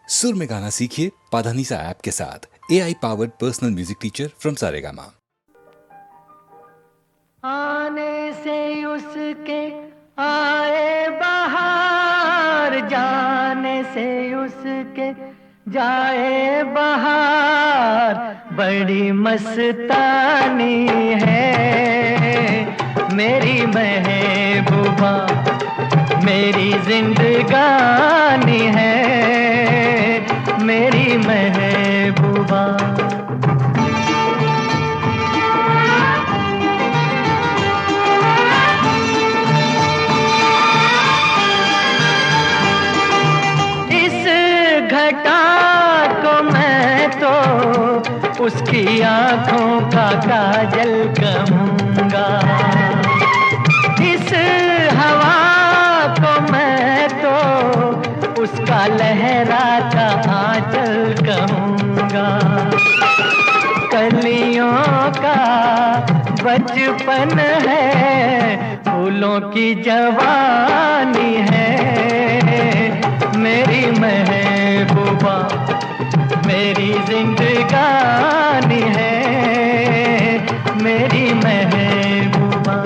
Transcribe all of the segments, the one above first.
सुर में गाना सीखिए पाधानीसा ऐप के साथ। AI powered personal music teacher from Saregama. आने से उसके आए बहार, जाने से उसके जाए बहार। बड़ी मस्तानी है मेरी महबूबा, मेरी जिंदगानी है मेरी महबूबा। इस घटा को मैं तो उसकी आंखों का काजल कहूँगा, इस हवा को मैं तो उसका लहराता आंचल कहूँगा। कलियों का बचपन है, फूलों की जवानी है मेरी महबूबा, मेरी जिंदगानी है मेरी महबूबा।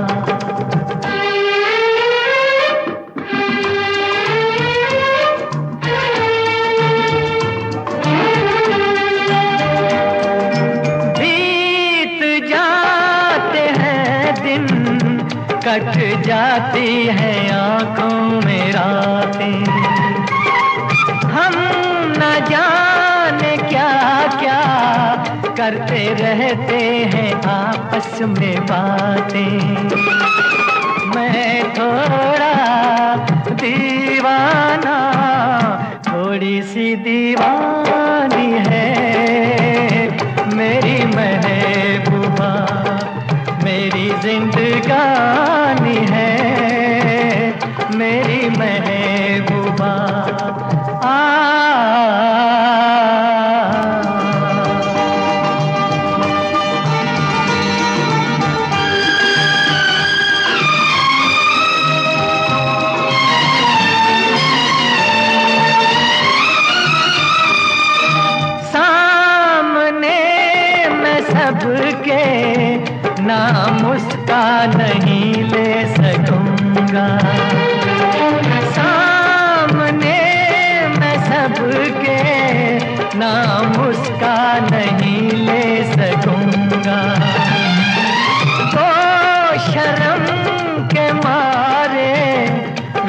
बीत जाते हैं दिन, कट जाती है आंखों में रातें, हम न जाने क्या क्या करते रहते हैं आपस में बातें। मैं थोड़ा दीवाना, थोड़ी सी दीवानी है मेरी महबूबा, मेरी जिंदगानी है मेरी महबूबा। सामने मैं सबके नाम उसका नहीं ले सकूंगा, सामने मैं सबके नाम उसका नहीं ले सकूंगा। तो शर्म के मारे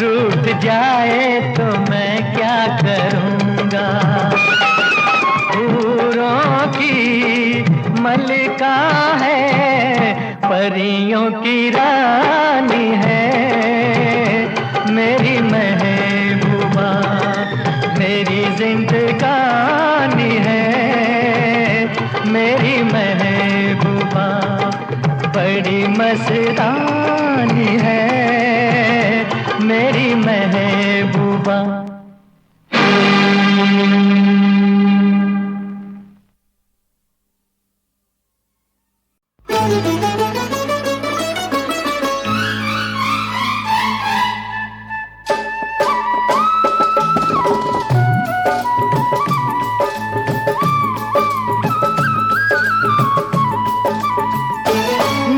रूठ जाए तो मैं क्या करूंगा। हूरों की मलिका है, परियों की रानी है मेरी महबूबा, मेरी जिंदगानी है मेरी महबूबा। बड़ी मस्तानी है मेरी महबूबा।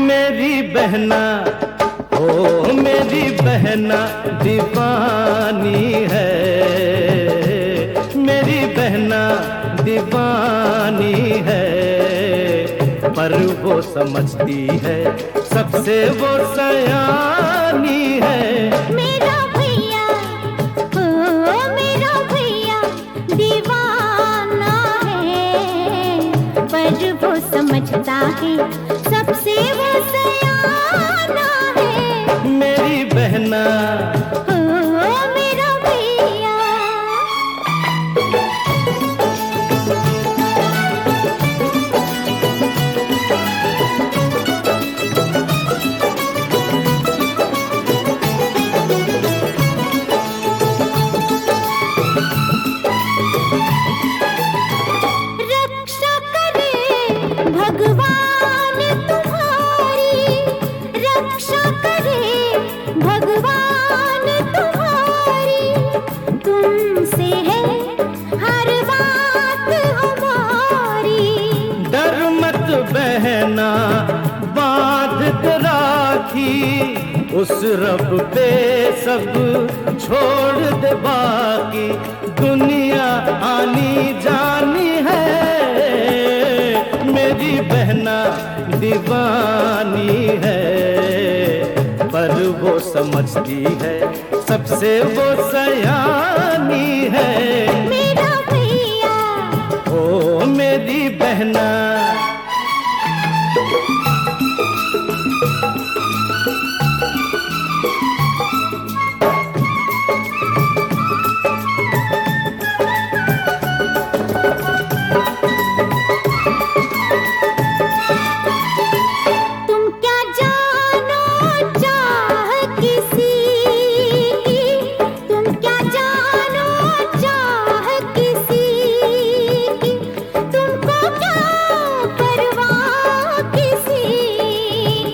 मेरी बहना, ओ मेरी बहना दीवानी है, मेरी बहना दीवानी है। पर वो समझती है सबसे वो सयानी है। मेरा भैया, ओ मेरा भैया दीवाना है, पर वो समझता है सबसे वो सयाना है। मेरी बहना, ओ मेरा भैया। रक्षा करे भगवान उस रब पे सब छोड़ दे, बाकी दुनिया आनी जानी है। मेरी बहना दीवानी है, पर वो समझती है सबसे वो सयानी है। मेरा भैया ओ मेरी बहना, तुम क्या जानो चाह किसी की, तुम क्या जानो चाह किसी की, तुमको क्या परवाह किसी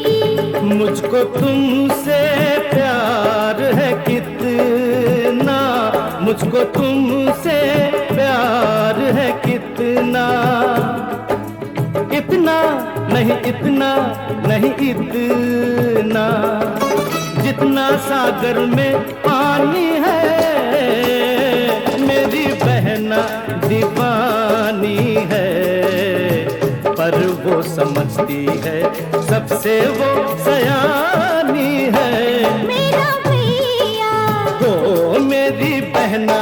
की। मुझको तुमसे प्यार है कितना, मुझको तुमसे प्यार है कितना, इतना नहीं, इतना नहीं, इतना जितना सागर में पानी है। मेरी बहना दीवानी है, पर वो समझती है सबसे वो सयानी है। मेरा भैया ओ मेरी बहना,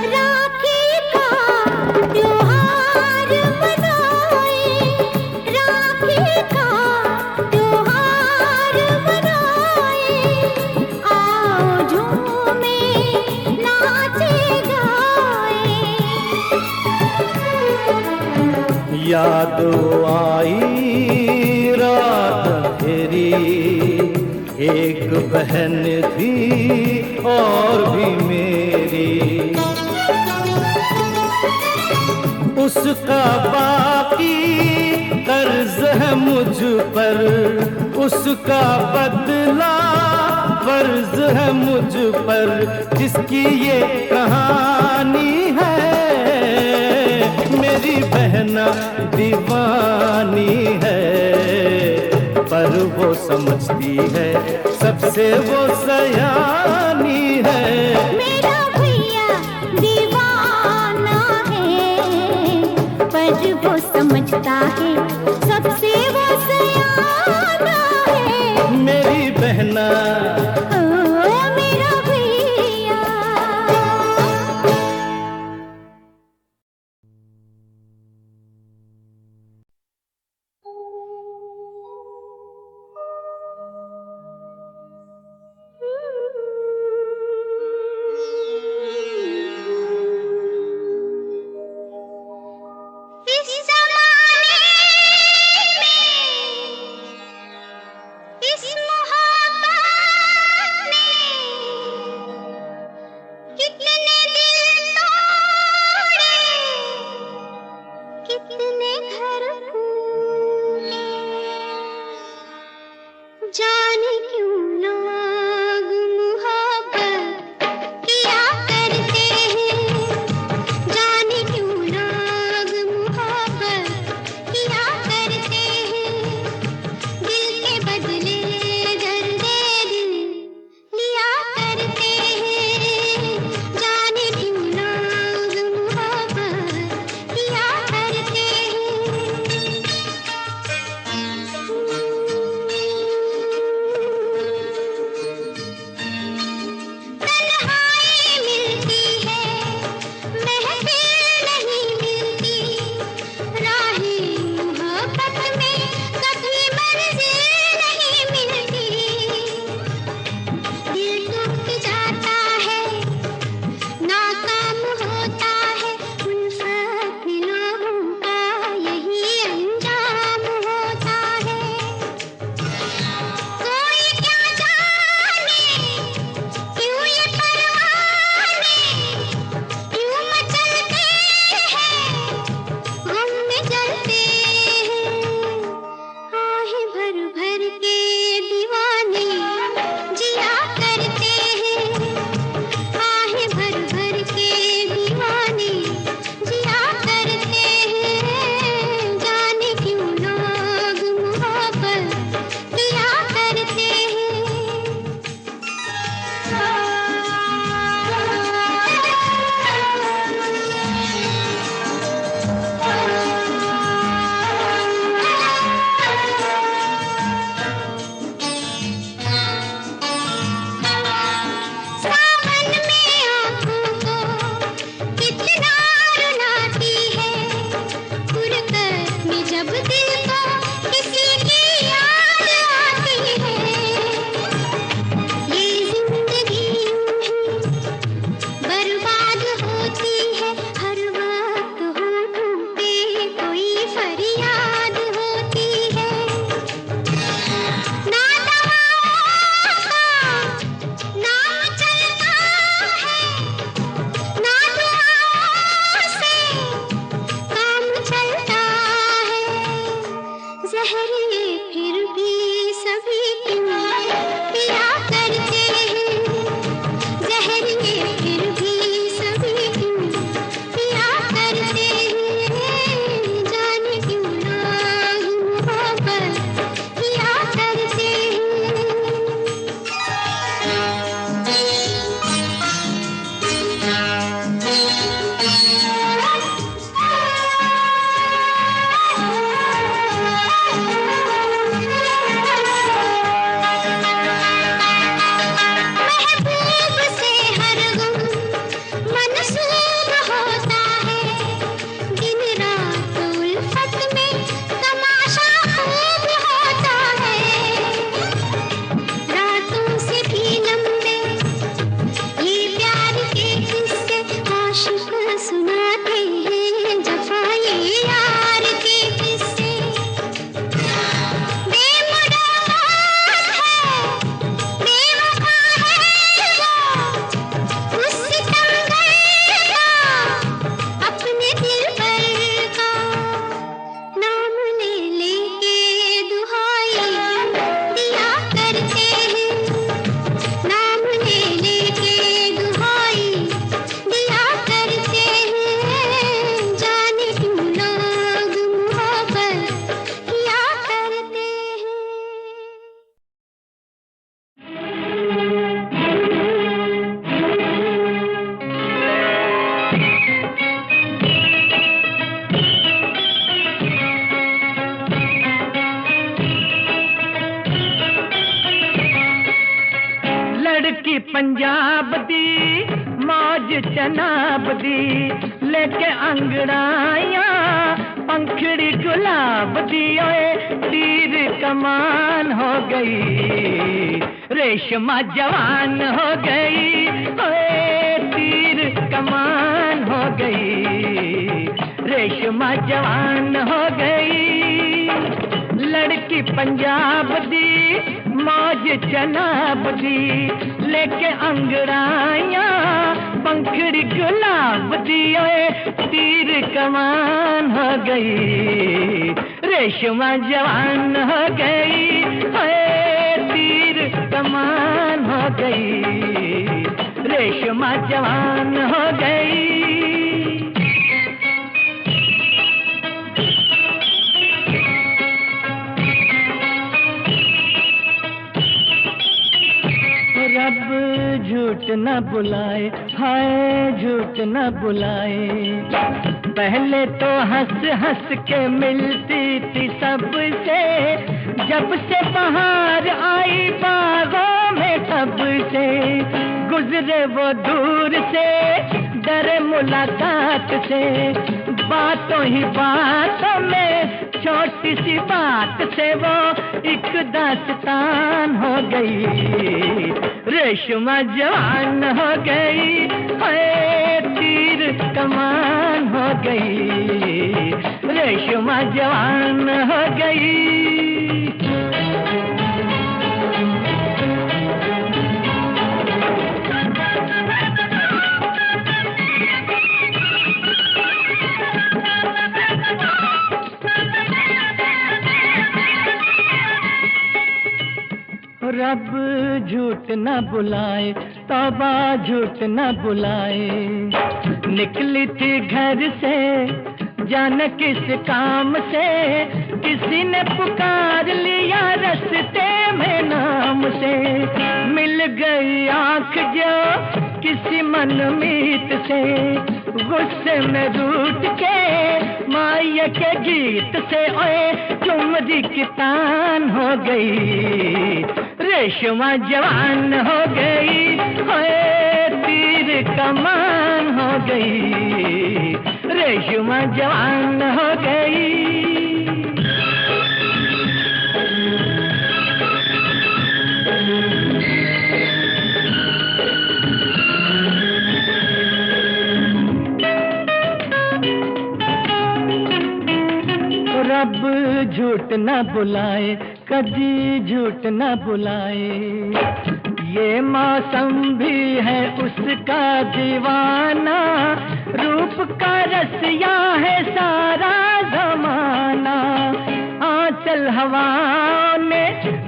राखी का त्योहार मनाए, राखी का त्योहार मनाए। आओ झूमे नाचे गाए। याद आई रात तेरी, एक बहन थी और भी मेरी, उसका बाकी कर्ज है मुझ पर, उसका बदला फर्ज है मुझ पर, जिसकी ये कहानी है। मेरी बहना दीवानी है, पर वो समझती है सबसे वो सयानी है। मेरा भैया दीवाना है, पर वो समझता है सबसे वो सयाना है। मेरी बहना, ओ मेरा भैया। इस ज़माने में, इस मोहब्बत ने कितने दिल तोड़े, कितने घर फूटे। जाने क्यों लोग मोहब्बत किया करते हैं, जाने क्यों लोग मोहब्बत किया करते हैं। दिल के बदले आहें भर भर के दीवाने जिया करते हैं, आहें भर भर के दीवाने जिया करते हैं, जाने क्यों लोग मोहब्बत किया करते सावन में आँखों को कितना रुलाती है, फुरकत में जब दिल को किसी की याद आती है, ये जिंदगी यूं ही बर्बाद होती है, हर वक्त होठों पे कोई फरियाद होती है, ना दवाओं का नाम चलता है, ना दुआओं से काम चलता है, जहर ये फिर भी सभी क्यों पिया करते हैं, जहर ये फिर भी सभी क्यों पिया करते हैं, जाने क्यों लोग मोहब्बत किया करते महबूब से हर गम मनसूब होता है, दिन रात उल्फत में तमाशा खूब होता है, रातों से भी लंबे ये प्यार के किस्से आशिक सुनाते हैं, जफाए यार के किस्से बेमुराद है, बेवफा है वो, उस सितमगर का अपने दिल पर का नाम ले लेके दुहाई दिया करते हैं, नाम ले लेके दुहाई दिया करते हैं, जाने क्यों लोग मोहब्बत किया करते हैं। लड़की पंजाब दी मौज चनाब दी, लेके अंगड़ाइयां पंखड़ी गुलाब दी, ओए तीर कमान हो गई, रेशमा जवान हो गई, ओए तीर कमान हो गई, रेशमा जवान हो गई, लड़की पंजाब दी मौज चनाब दी, लेके अंगड़ाइयां पंखड़ी गुलाब दी, ओए तीर कमान हो गई, रेशमा जवान हो गई, ओए तीर कमान हो गई, रेशमा जवान हो गई। रब झूठ न बुलाए, हाय झूठ न बुलाए, पहले तो हंस हंस के मिलती थी सबसे, जब से बाहर आई बागों में तब से, गुजरे वो दूर से डरे मुलाकात से, बातों ही बातों में छोटी सी बात से वो एक दास्तान हो गई, रेशमा जवान हो गई, हाय तीर कमान हो गई, रेशमा जवान हो गई। रब झूठ न बुलाए, तौबा झूठ न बुलाए। निकली थी घर से जाने किस काम से, किसी ने पुकार लिया रास्ते में नाम से। मिल गई आंख जो किसी मनमीत से, गुस्से में रूठ के माया के गीत से ओए ठुमरी की तान हो गई, रेशमा जवान हो गई, ओए तीर कमान हो गई, रेशमा जवान हो गई। रब झूठ न बुलाए, कभी झूठ न बुलाए। ये मौसम भी है उसका दीवाना, रूप का रसिया है सारा जमाना। आंचल हवाओं ने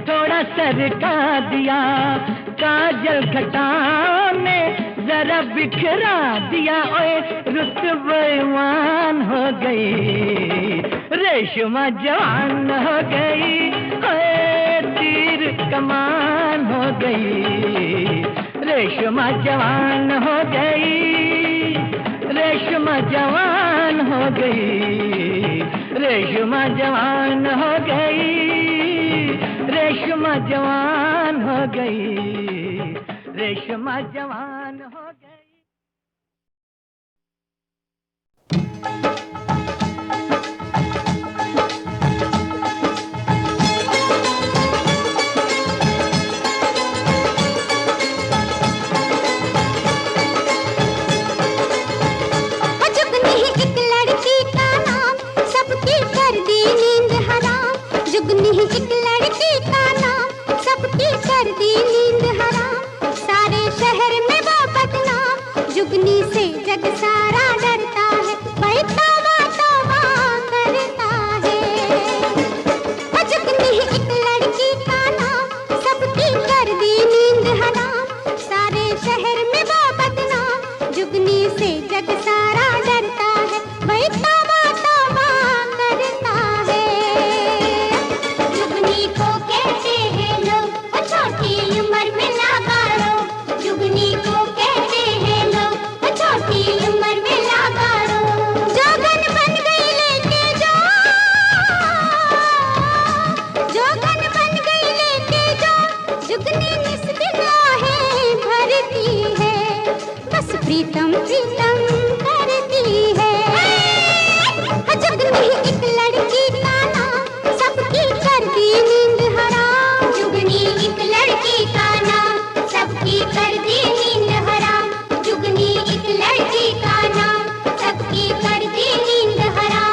थोड़ा सरका दिया, काजल घटाओं ने जरा बिखरा दिया, ओए रुत बेईमान हो गई, रेशमा जवान हो गई, ओए तीर कमान हो गई, रेशमा जवान हो गई, रेशमा जवान हो गई, रेशमा जवान हो गई, रेशमा जवान हो गई, रेशमा जवान हो गई। प्रीतम प्रीतम करती है, जुगनी एक लड़की का नाम सबकी कर दी नींद हराम, जुगनी एक लड़की का नाम सबकी कर दी नींद हराम, जुगनी एक लड़की का नाम सबकी कर दी नींद हराम।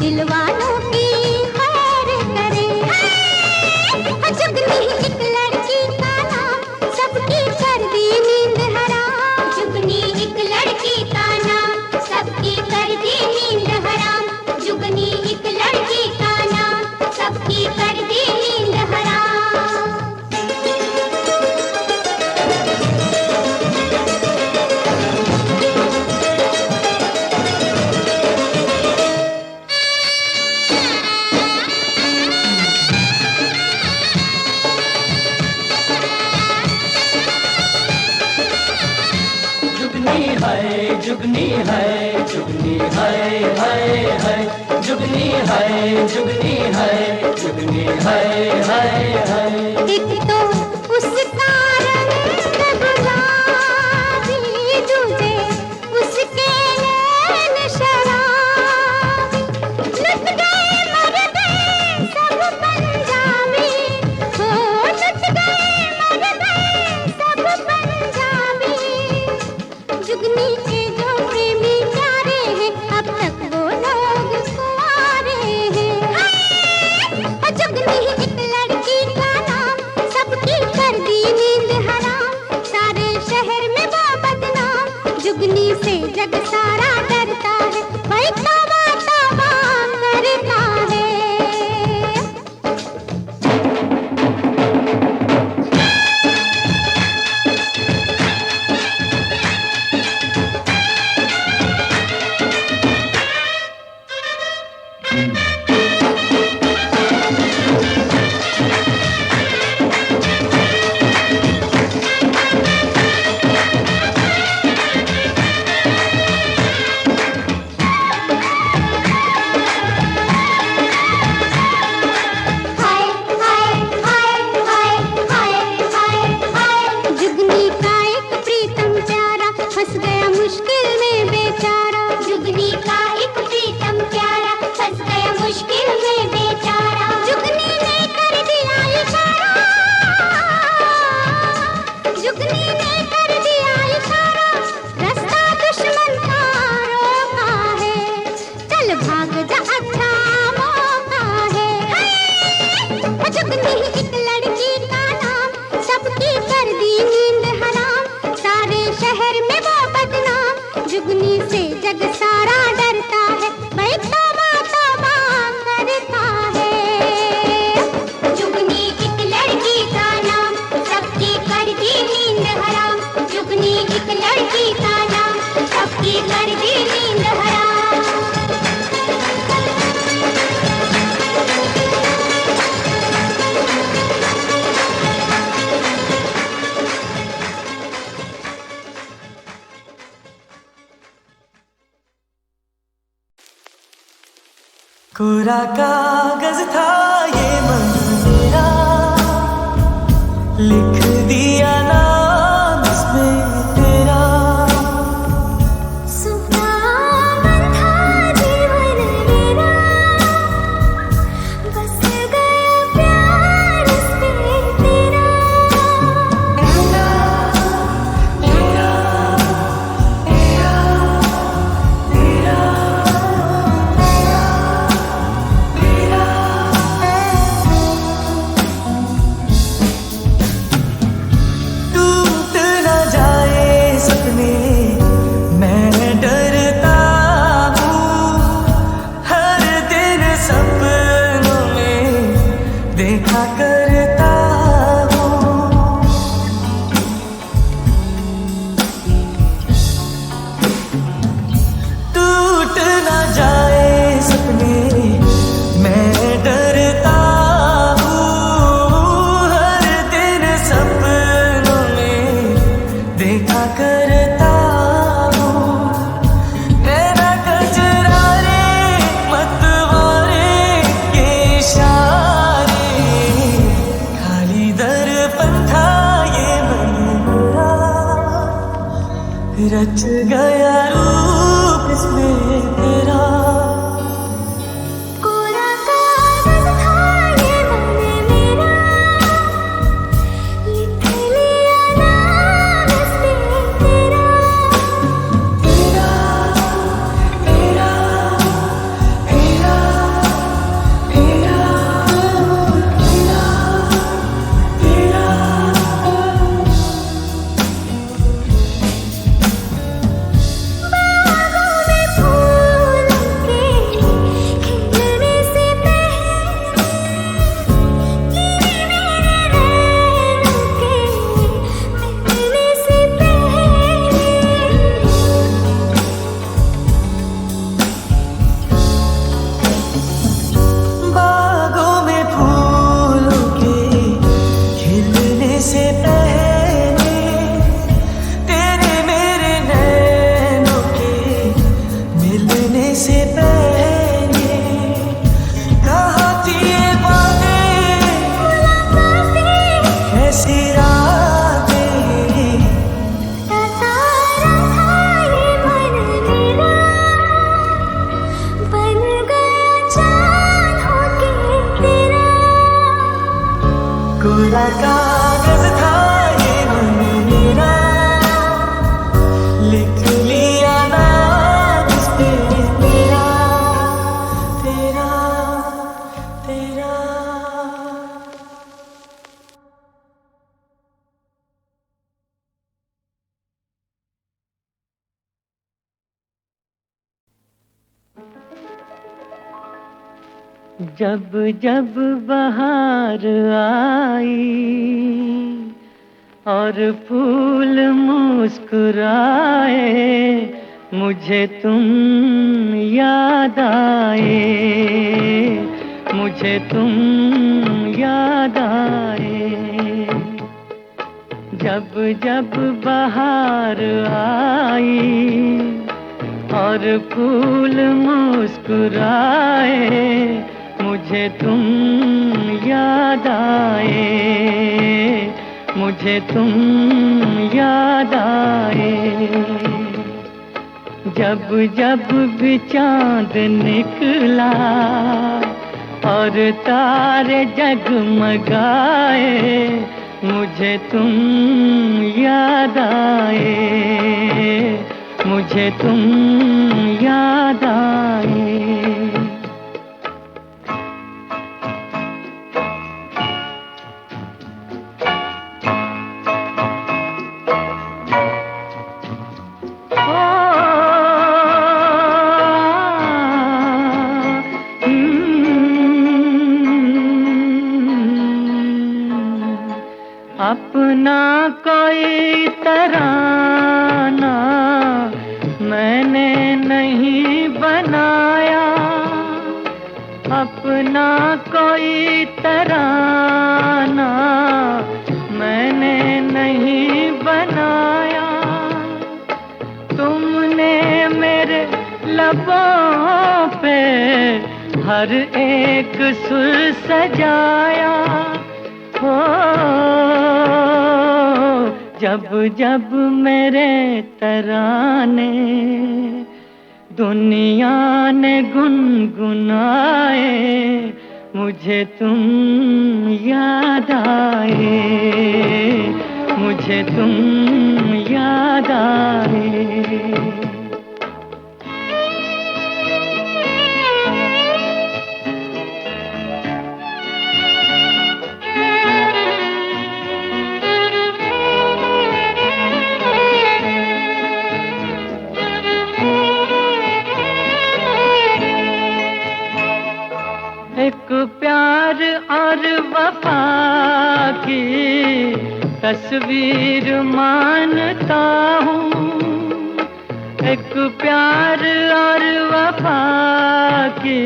दिलवालों की खैर करे, जुगनी एक लड़की का नाम सबकी कर दी नींद हराम, जुगनी एक लड़की का नाम सबकी कर दी नींद हराम, जुगनी एक लड़की का नाम सबकी कर दी नींद हराम। जुगनी है जुगनी है जुगनी है जुगनी है जुगनी है। एक तो उसका रंग गुलाबी, दूजे उसके से जग सारा डरता है, भाई तौबा तौबा करता है। हाय हाय हाय हाय हाय हाय हाय, जुगनी का एक प्रीतम प्यारा फंस गया मुश्किल में बेचारा। जुगनी का एक प्रीतम प्यारा फंस गया मुश्किल में बेचारा। जुगनी ने कर दिया इशारा, जुगनी ने कर दिया इशारा, रास्ता दुश्मन का रोका है, चल भाग जा अच्छा मौका है। जुगनी एक लड़की का नाम, सबकी कर दी नींद हराम, सारे शहर में वो बदनाम, जुगनी से जग सारा डरता है, भाई तौबा तौबा करता है। जुगनी एक लड़की का नाम, सबकी कर दी नींद हराम, जुगनी एक लड़की का नाम, सबकी कर दी नींद हराम। कोरा कागज था ये मन मेरा, लिख दिया नाम इसमें तेरा। सुहावन था जीवन मेरा, बस गया प्यार इसमें तेरा। टूट न जाए सपने मैं डरता हूँ, हर दिन सपनों में देखा करता हूँ। टूट न जाए सपने मैं डरता हूँ, हर दिन सपनों में देखा करता हूँ। नैना कजरारे मतवारे के इशारे, खाली दर्पण था ये मन मेरा, रच गया रूप इसमें तेरा। कोरा कागज था ये मन मेरा, लिख लिया नाम इसमें तेरा। तेरा तेरा तेरा तेरा तेरा तेरा। बागों में फूलों के खिलने से पहले, गिरे मेरे नैनों के मिलने से पहले। बागों में फूलों के खिलने से पहले, तेरे मेरे नैनों के मिलने से पहले, कहाँ थी ये बातें, ऐसी रातें। तारा था ये मन मेरा, बन गया चाँद होके तेरा। कोरा कागज था ये मन मेरा, लिख लिया नाम इस पे तेरा। तेरा तेरा। जब जब बहार आई और फूल मुस्कुराए, मुझे तुम याद आए, मुझे तुम याद आए। जब जब बहार आई और फूल मुस्कुराए, मुझे तुम याद आए, मुझे तुम याद आए। जब जब भी चांद निकला और तारे जगमगाए, मुझे तुम याद आए, मुझे तुम याद आए। अपना कोई तराना मैंने नहीं बनाया, अपना कोई तराना मैंने नहीं बनाया। तुमने मेरे लबों पे हर एक सुर सजाया। हो जब जब मेरे तराने दुनिया ने गुनगुनाए, मुझे तुम याद आए, मुझे तुम याद आए। एक प्यार और वफा की तस्वीर मानता हूँ, एक प्यार और वफा की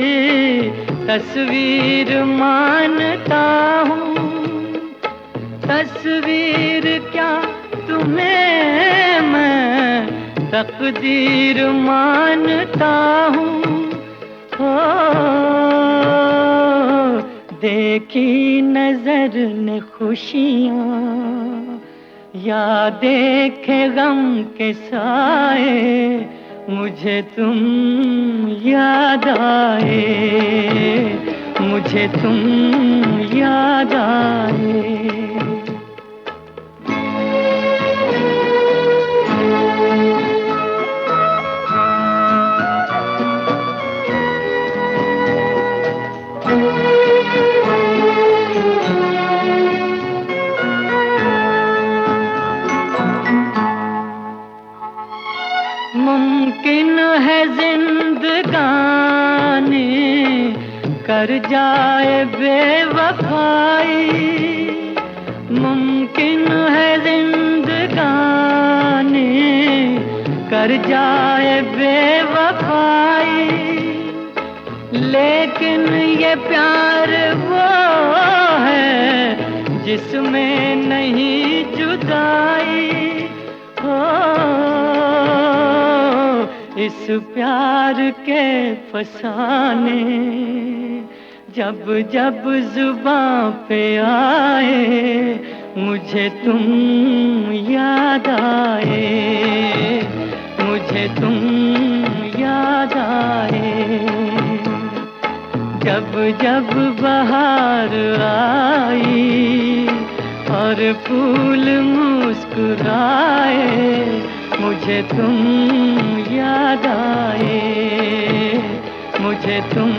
तस्वीर मानता हूँ। तस्वीर क्या तुम्हें मैं तकदीर मानता हूँ। देखी नजर ने खुशियाँ या देखे गम के साए, मुझे तुम याद आए, मुझे तुम याद आए। मुमकिन है जिंदगानी कर जाए बेवफाई, मुमकिन है जिंदगानी कर जाए बेवफाई। लेकिन ये प्यार वो है जिसमें नहीं जुदाई। हो इस प्यार के फसाने जब जब जुबां पे आए, मुझे तुम याद आए, मुझे तुम याद आए। जब जब बहार आई और फूल मुस्कुराए, मुझे तुम याद आए, मुझे तुम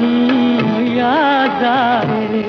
याद आए।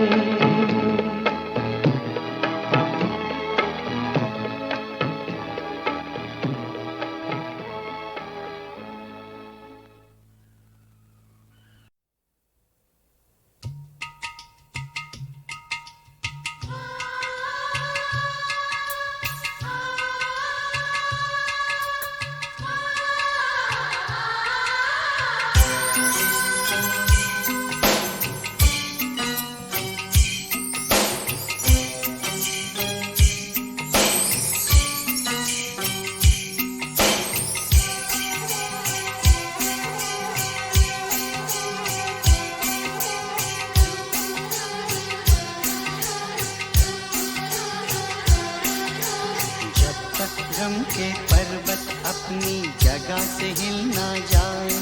के पर्वत अपनी जगह से हिल ना जाए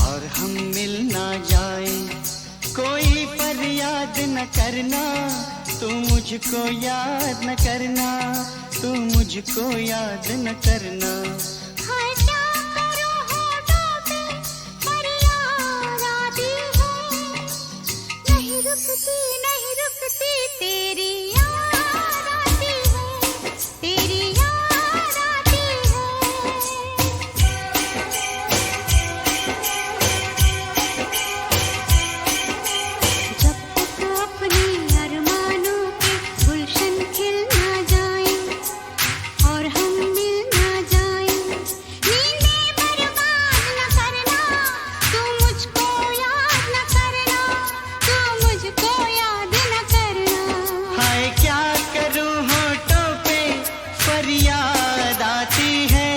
और हम मिल ना जाए, कोई फरियाद न करना, तू मुझको याद न करना, तू मुझको याद न करना। हाय क्या करूं होठों पे फरियाद आती है, नहीं रुकती नहीं रुकती तेरी याद आती है, तेरी याद आती है। जब तक अपने अरमानों के गुलशन खिल ना जाए और हम मिल ना जाए, नींदें बर्बाद न करना, तू मुझको याद न करना, तू मुझको याद न करना। हाय क्या करूं होठों पे फरियाद आती है,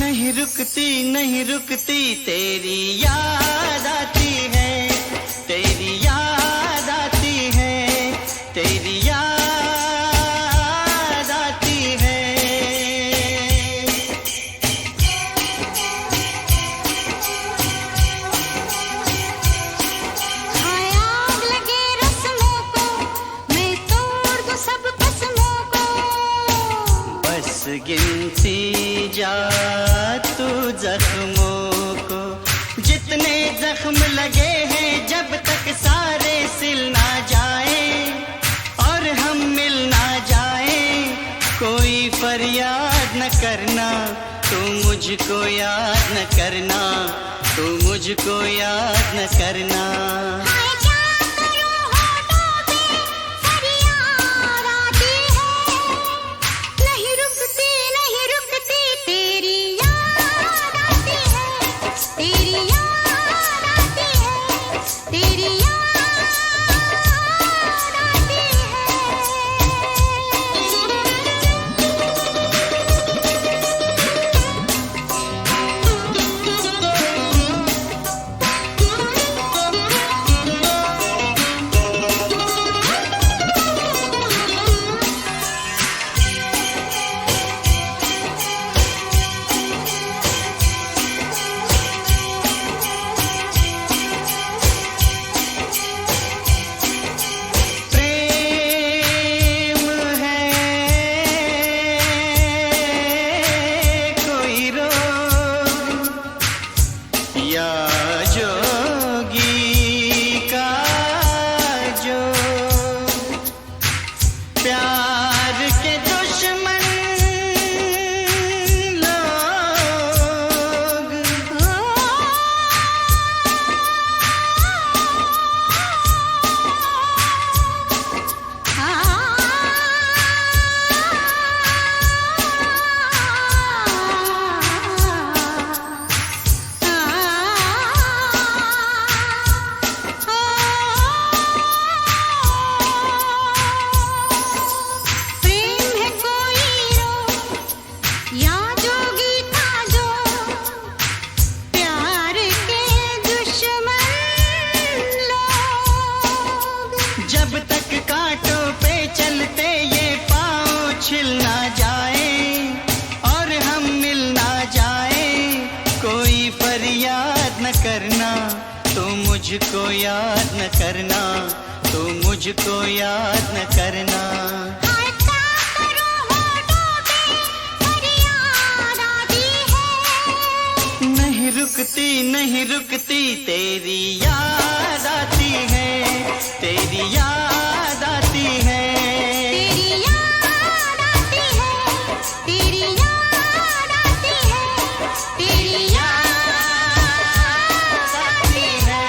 नहीं रुकती नहीं रुकती तेरी याद आती है, तेरी याद आती है, तेरी याद आती है। हाय आग लगे रस्मों को, मैं तोड़ दूं सब कसमों को। बस गिनती जा तू जख्मों को, जितने जख्म लगे हैं जब तक सारे सिल ना जाए और हम मिल ना जाए, कोई फरियाद न करना, तू मुझको याद न करना, तू मुझको याद न करना। हाय क्या करूं होठों पे फरियाद आती है, नहीं रुकती नहीं रुकती तेरी याद आती है, तेरी याद आती है, तेरी याद आती प्रेम है कोई रोग या जोगी का जो, प्यार के दुश्मन लोग, प्रेम है कोई रोग या जोगी का जो, प्यार के दुश्मन लोग। जब तक कांटों पे चलते ये पाँव छिल ना जाए और हम मिल ना जाए, कोई फरियाद न करना, तू मुझको याद न करना, तू मुझको याद न करना। हाय क्या करूं होठों पे फरियाद आती है, नहीं रुकती नहीं रुकती तेरी याद आती है, तेरी याद आती है। तेरी याद आती है, तेरी याद आती है, तेरी याद आती है।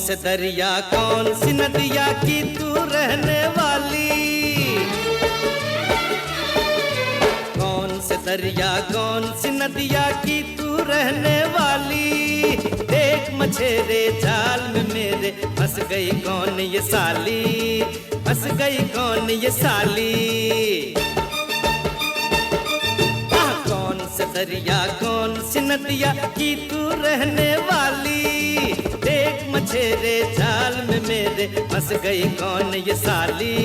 से दरिया कौन सी नदिया की तू रहने वाली, दरिया कौन सी नदिया की तू रहने वाली। देख मछेरे जाल में मेरे फंस गई कौन ये साली, फंस गई कौन ये साली। कौन से दरिया कौन सी नदिया की तू रहने वाली। देख मछेरे जाल में मेरे फंस गई कौन ये साली,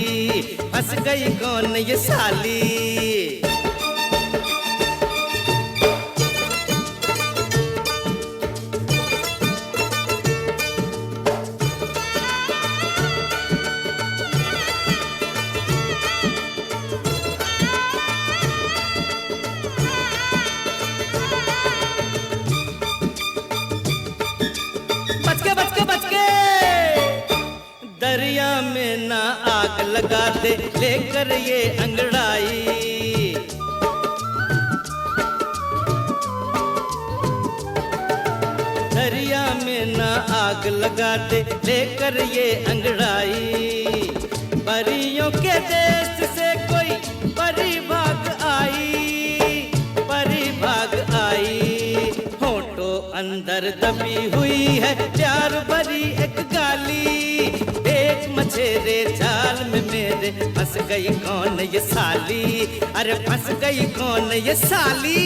फंस गई कौन ये साली। दरिया में ना आग लगा दे लेकर ये अंगड़ाई। दरिया में ना आग लगा दे लेकर ये अंगड़ाई। परियों के देश से कोई परी भाग आई, परी भाग आई। होठों अंदर दबी हुई है प्यार भरी एक गाली। एक मछेरे जाल में मेरे फंस गई कौन ये साली, अरे फंस गई कौन ये साली।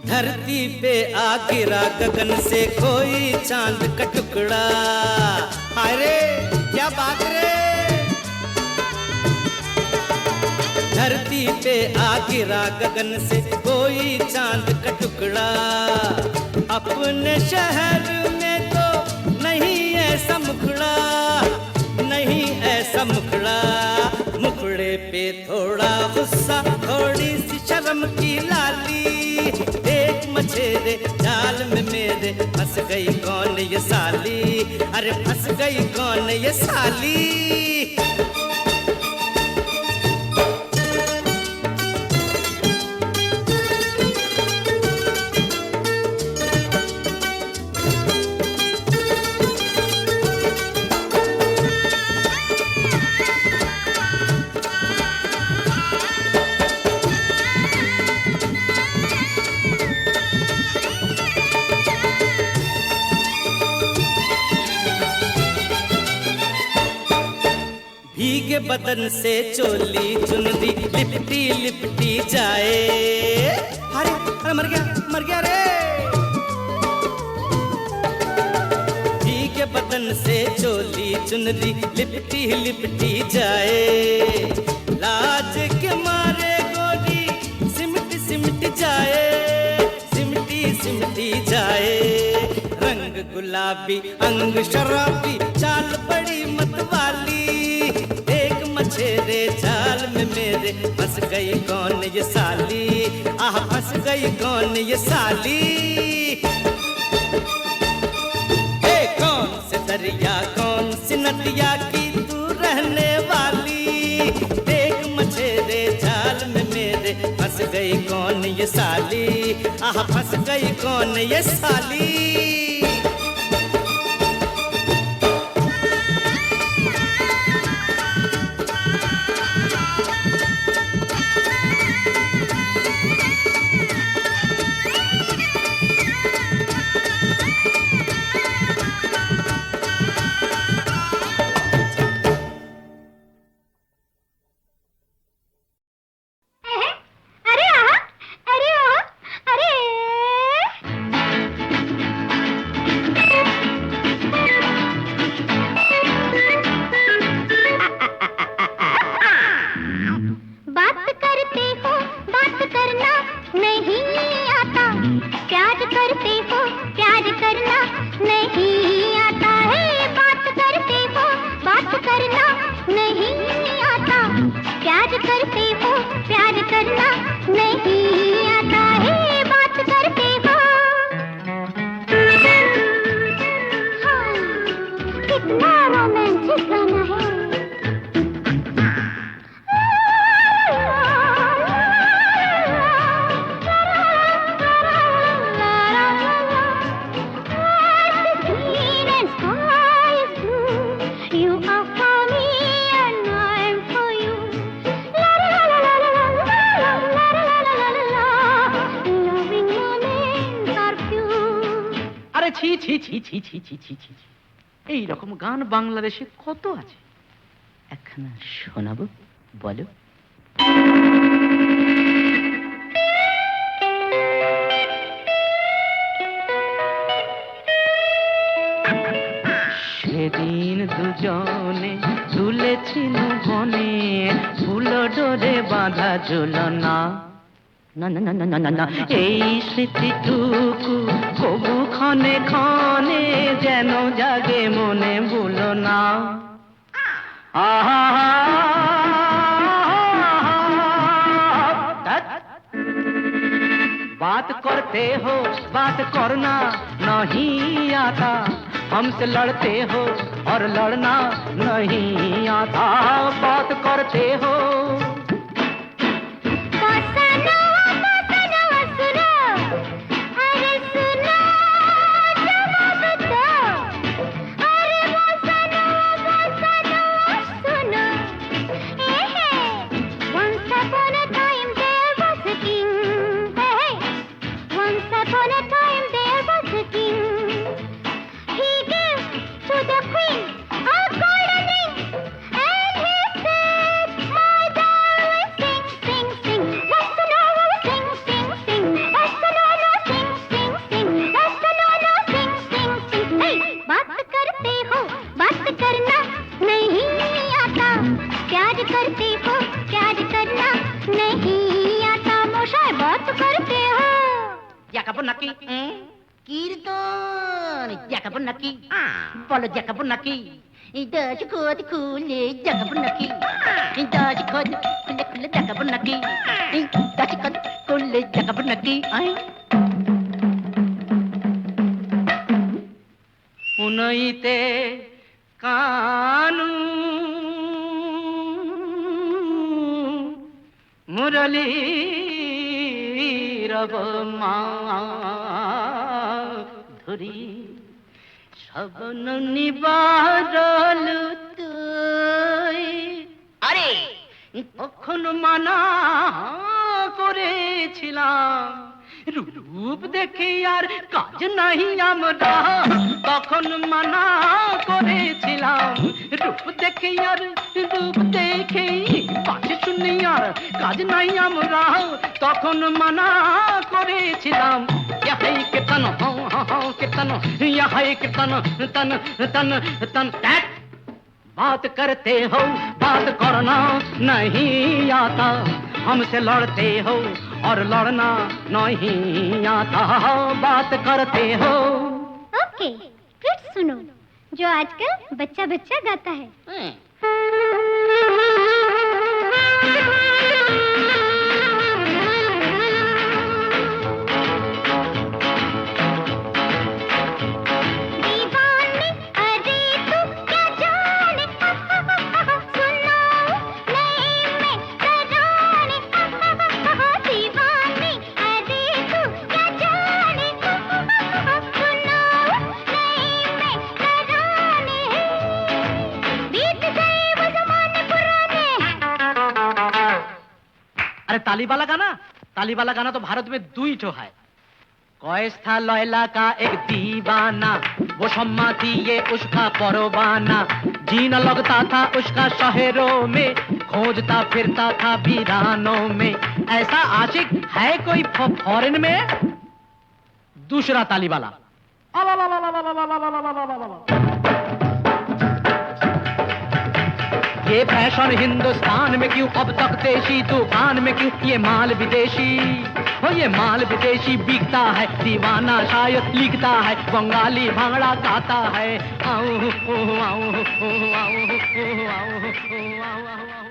धरती पे आ गिरा गगन से कोई चांद का टुकड़ा। अरे क्या बात रे। धरती पे आ गिरा गगन से कोई चांद का टुकड़ा। अपने शहर में तो नहीं ऐसा मुखड़ा, नहीं ऐसा मुखड़ा। मुखड़े पे थोड़ा गुस्सा थोड़ी सी शर्म की लाली। एक मछेरे जाल में मेरे फंस गई कौन ये साली, अरे फंस गई कौन ये साली। भीगे बदन से चोली चुनरी लिपटी लिपटी जाए। अरे अरे मर गया रे। भीगे बदन से चोली चुनरी लिपटी लिपटी जाए। लाज के मारे गोरी सिमट सिमट जाए, सिमटी सिमटी जाए। रंग गुलाबी अंग शराबी चाल बड़ी मतवाली। मछेरे जाल में मेरे फंस गई कौन ये साली, आह फंस गई कौन ये साली। कौन से दरिया कौन सी नदिया की तू रहने वाली। देख मछेरे जाल में मेरे फंस गई कौन ये साली, आह फंस गई कौन ये साली। करते हो प्यार करना नहीं আরে ছি ছি ছি ছি ছি ছি ছি ছি ছি। এই রকম গান বাংলাদেশে কত আছে, একখানা শোনাবো, বলো। সেদিন দুজনে তুলেছিল বনে, ফুল ডোরে বাঁধা ঝুলনা। না না না না না না না, এই স্মৃতিটুকু কবু ক্ষণে ক্ষণে যেন জাগে মনে, ভুলো না। আহা बात करते हो बात करना नहीं आता, हमसे लड़ते हो और लड़ना नहीं आता। बात करते हो কীর্তন দেখাবো নাকি, বলো দেখাবো নাকি? দশ খোদ খুলে দেখাবো নাকি, দশ খোদ খুলে খুলে দেখাবো নাকি, দশ খোদ খুলে দেখাবো নাকি? উনইতে কানু মুরলী রব মাধুরী শবন নিবারল তুই। আরে কখন মানা করেছিলাম, রূপ দেখে আর কাজ নাই আমরা, তখন মানা করেছিলাম। রূপ দেখে আর রূপ দেখে পাশে শুনি আর কাজ নাই আমরা, তখন মানা করেছিলাম। यही के तन हो के तन, यही के तन तन तन तन। बात करते हो बात करना नहीं आता, हमसे लड़ते हो और लड़ना नहीं आता। बात करते हो। ओके, फिर सुनो जो आजकल बच्चा बच्चा गाता है। अरे तालीवाला गाना तो भारत में दुई ठो है। कैस था लैला का एक दीवाना, वो शम्मा थी ये उसका परवाना, जीना लगता था उसका शहरों में, खोजता फिरता था वीरानों में। ऐसा आशिक है कोई फॉरेन में? दूसरा तालीवाला। ये फैशन हिंदुस्तान में क्यों अब तक देशी, दुकान में क्यों ये माल विदेशी? हो ये माल विदेशी बिकता है, दीवाना शायद लिखता है, बंगाली भांगड़ा गाता है। आओ आओ आओ आओ आओ आओ आओ आओ आओ।